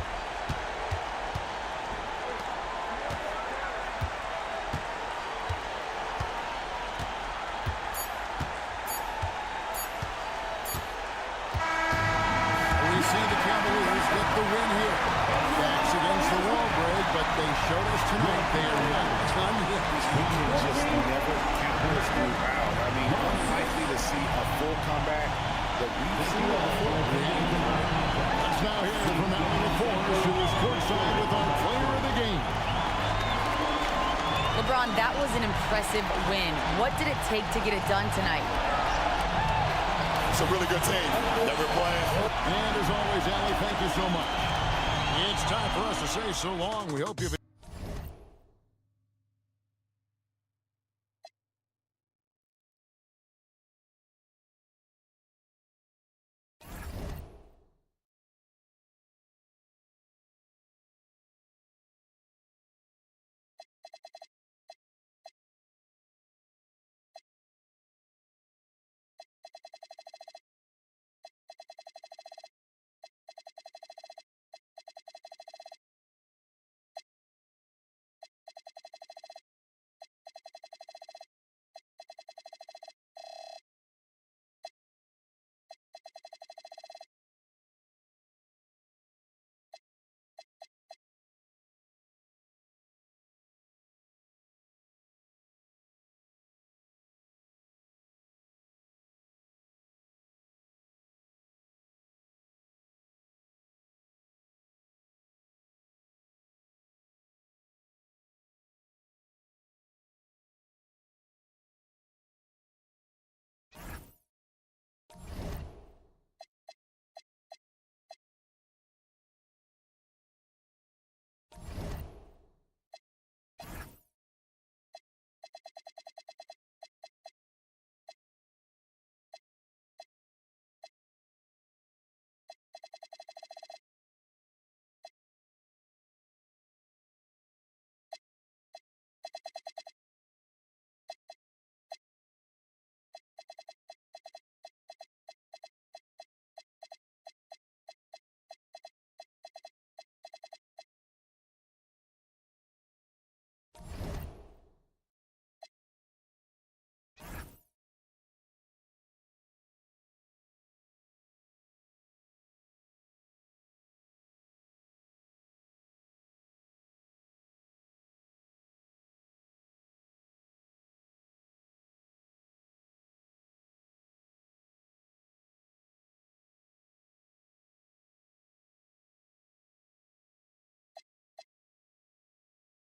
They showed us tonight they are not done yet. We can just never count this group out. I mean, unlikely to see a full comeback, but we've seen it before. Let's now hear from Allen LaForce, who is courtside with our player of the game. LeBron, that was an impressive win. What did it take to get it done tonight? It's a really good team that we're playing. And as always, Allie, thank you so much. It's time for us to say so long. We hope you've